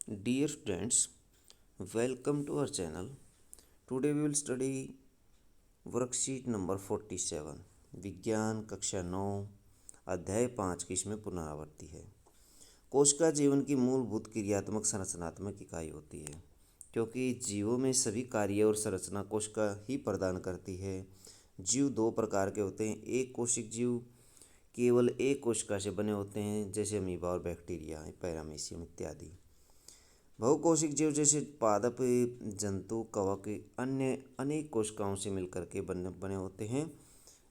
Dear students, welcome to our channel. Today we will study worksheet number 47 विज्ञान कक्षा 9 अध्याय 5 की इसमें पुनरावृत्ति है। कोशिका जीवन की मूलभूत क्रियात्मक संरचनात्मक इकाई होती है क्योंकि जीवों में सभी कार्य और संरचना कोशिका ही प्रदान करती है। जीव दो प्रकार के होते हैं। एक कोशिक जीव केवल एक कोशिका से बने होते हैं जैसे अमीबा और बैक्टीरिया, पैरामीशियम इत्यादि। बहुकोशिक जीव जैसे पादप, जंतु, कवक अन्य अनेक कोशिकाओं से मिलकर के बने होते हैं।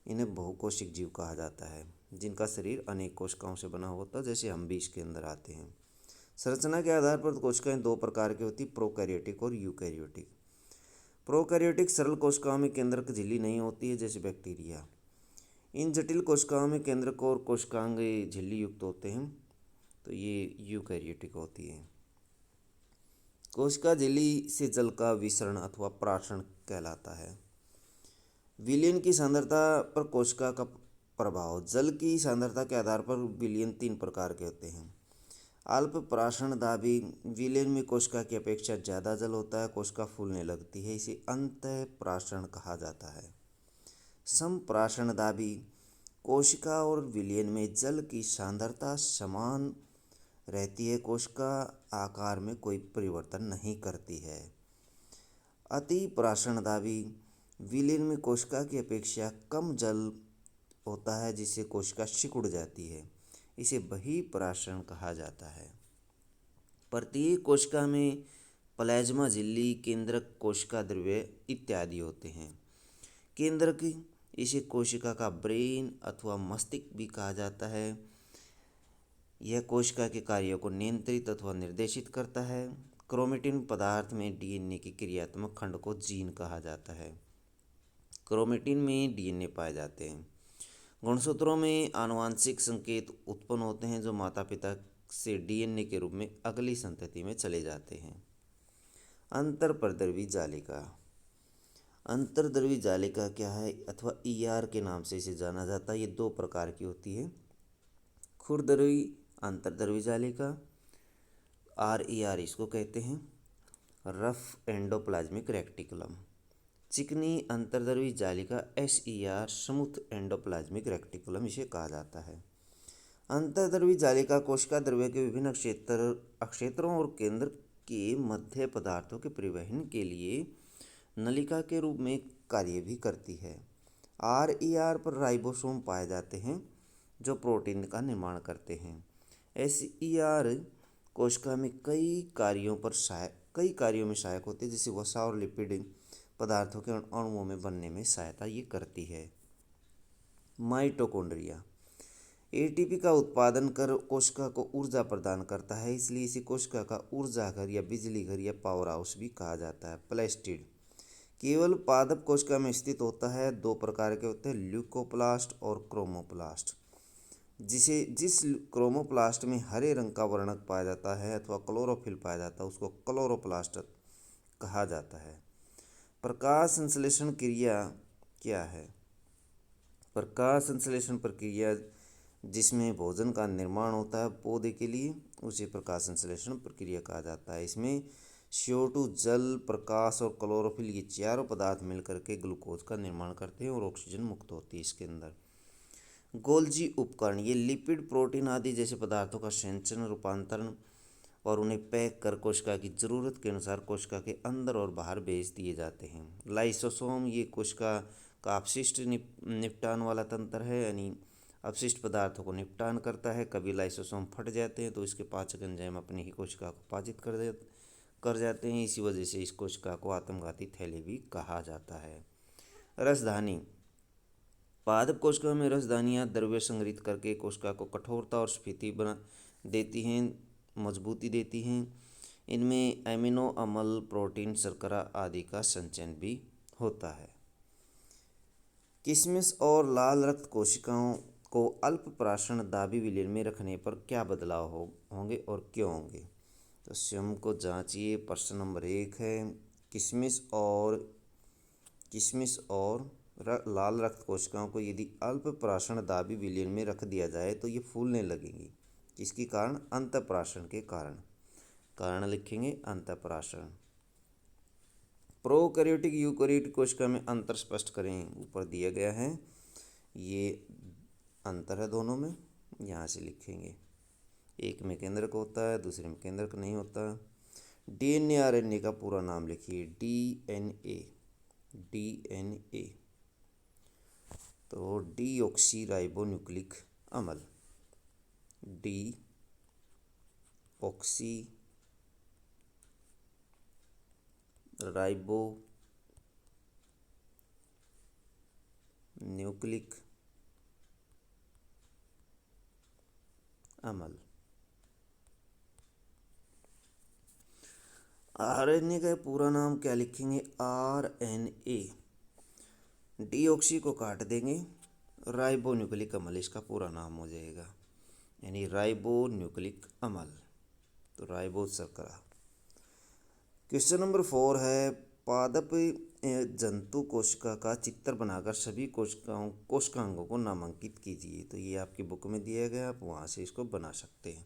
इन्हें बहुकोशिक जीव कहा जाता है जिनका शरीर अनेक कोशिकाओं से बना होता है, जैसे हम भी इसके अंदर आते हैं। संरचना के आधार पर कोशिकाएं दो प्रकार की होती, प्रोकैरियोटिक और यूकैरियोटिक। प्रोकैरियोटिक सरल कोशिकाओं में केंद्रक झिल्ली नहीं होती है जैसे बैक्टीरिया। इन जटिल कोशिकाओं में केंद्रक और कोशिकांग झिल्ली युक्त होते हैं, तो ये यूकैरियोटिक होती है। कोशिका झिल्ली से जल का विसरण अथवा प्राशन कहलाता है। विलयन की सांद्रता पर कोशिका का प्रभाव। जल की सांद्रता के आधार पर विलयन तीन प्रकार के होते हैं। अल्प प्राशनदाबी विलयन में कोशिका की अपेक्षा ज़्यादा जल होता है, कोशिका फूलने लगती है, इसे अंतः प्राशन कहा जाता है। समप्राशनदाबी कोशिका और विलयन में जल की सांद्रता समान रहती है, कोशिका आकार में कोई परिवर्तन नहीं करती है। अति प्राशनदाबी विलयन में कोशिका की अपेक्षा कम जल होता है जिससे कोशिका सिकुड़ जाती है, इसे बहिःप्राशन कहा जाता है। प्रत्येक कोशिका में प्लाज्मा झिल्ली, केंद्रक, कोशिका द्रव्य इत्यादि होते हैं। केंद्रक इसे कोशिका का ब्रेन अथवा मस्तिष्क भी कहा जाता है। यह कोशिका के कार्यों को नियंत्रित अथवा निर्देशित करता है। क्रोमेटिन पदार्थ में डीएनए के क्रियात्मक खंड को जीन कहा जाता है। क्रोमेटिन में डीएनए पाए जाते हैं। गुणसूत्रों में आनुवांशिक संकेत उत्पन्न होते हैं जो माता पिता से डीएनए के रूप में अगली संतति में चले जाते हैं। अंतरपर्दर्वी जालिका। अंतर्द्रवी जालिका क्या है अथवा ईआर के नाम से इसे जाना जाता है। ये दो प्रकार की होती है। खुरदर्वी अंतर्द्रवी जालिका, आर इसको कहते हैं। Rough endoplasmic reticulum. चिकनी अंतर्द्रवी जालिका, SER स्मूथ एंडोप्लाज्मिक रेक्टिकुलम इसे कहा जाता है। अंतर्द्रवी जालिका कोशिका द्रव्य के विभिन्न क्षेत्रों और केंद्र के मध्य पदार्थों के परिवहन के लिए नलिका के रूप में कार्य भी करती है। RER पर राइबोसोम पाए जाते हैं जो प्रोटीन का निर्माण करते हैं। SER कोशिका में कई कार्यों में सहायक होते हैं, जैसे वसा और लिपिड पदार्थों के अणुओं में बनने में सहायता ये करती है। माइटोकॉन्ड्रिया ATP का उत्पादन कर कोशिका को ऊर्जा प्रदान करता है, इसलिए इसे कोशिका का ऊर्जा घर या बिजली घर या पावर हाउस भी कहा जाता है। प्लास्टिड केवल पादप कोशिका में स्थित होता है। दो प्रकार के होते हैं, ल्यूकोप्लास्ट और क्रोमोप्लास्ट। जिस क्रोमोप्लास्ट में हरे रंग का वर्णक पाया जाता है अथवा क्लोरोफिल पाया जाता है उसको क्लोरोप्लास्ट कहा जाता है। प्रकाश संश्लेषण क्रिया क्या है? प्रकाश संश्लेषण प्रक्रिया जिसमें भोजन का निर्माण होता है पौधे के लिए, उसे प्रकाश संश्लेषण प्रक्रिया कहा जाता है। इसमें CO2, जल, प्रकाश और क्लोरोफिल ये चारों पदार्थ मिलकर के ग्लूकोज का निर्माण करते हैं और ऑक्सीजन मुक्त होती है इसके अंदर। गोल्जी उपकरण ये लिपिड, प्रोटीन आदि जैसे पदार्थों का संचरण, रूपांतरण और उन्हें पैक कर कोशिका की ज़रूरत के अनुसार कोशिका के अंदर और बाहर भेज दिए जाते हैं। लाइसोसोम ये कोशिका का अपशिष्ट निपटान वाला तंत्र है, यानी अपशिष्ट पदार्थों को निपटान करता है। कभी लाइसोसोम फट जाते हैं तो इसके पाचक एंजाइम अपनी ही कोशिका को पाचित कर जाते हैं। इसी वजह से इस कोशिका को आत्मघाती थैली भी कहा जाता है। रसधानी पादप कोशिका में रसधानियाँ द्रव्य संग्रहित करके कोशिका को कठोरता और स्फीति बना देती हैं, मजबूती देती हैं। इनमें एमिनो अम्ल, प्रोटीन, शर्करा आदि का संचयन भी होता है। किशमिश और लाल रक्त कोशिकाओं को अल्प प्राशनदाबी विलयन में रखने पर क्या बदलाव होंगे और क्यों होंगे? तो स्वयं को जांचिए। प्रश्न नंबर 1 है, किशमिश और लाल रक्त कोशिकाओं को यदि अल्प प्राशनदाबी विलयन में रख दिया जाए तो ये फूलने लगेंगी। किसके कारण? अंतःप्राशन के कारण। कारण लिखेंगे अंतःपराशरण। प्रोकैरियोटिक यूकैरियोटिक कोशिका में अंतर स्पष्ट करें, ऊपर दिया गया है, ये अंतर है दोनों में, यहाँ से लिखेंगे। एक में केंद्रक होता है, दूसरे में केंद्रक नहीं होता। डीएनए आरएनए का पूरा नाम लिखिए, डीएनए, डीएनए तो डीऑक्सी राइबोन्यूक्लिक अम्ल, डीऑक्सी राइबो न्यूक्लिक अम्ल। आरएनए का पूरा नाम क्या लिखेंगे, आरएनए। डीऑक्सी को काट देंगे, राइबोन्यूक्लिक अम्ल इसका पूरा नाम हो जाएगा, यानी राइबोन्यूक्लिक अम्ल, तो राइबो शर्करा। क्वेश्चन नंबर 4 है, पादप जंतु कोशिका का चित्र बनाकर सभी कोशिकांगों को नामांकित कीजिए। तो ये आपकी बुक में दिया गया, आप वहाँ से इसको बना सकते हैं।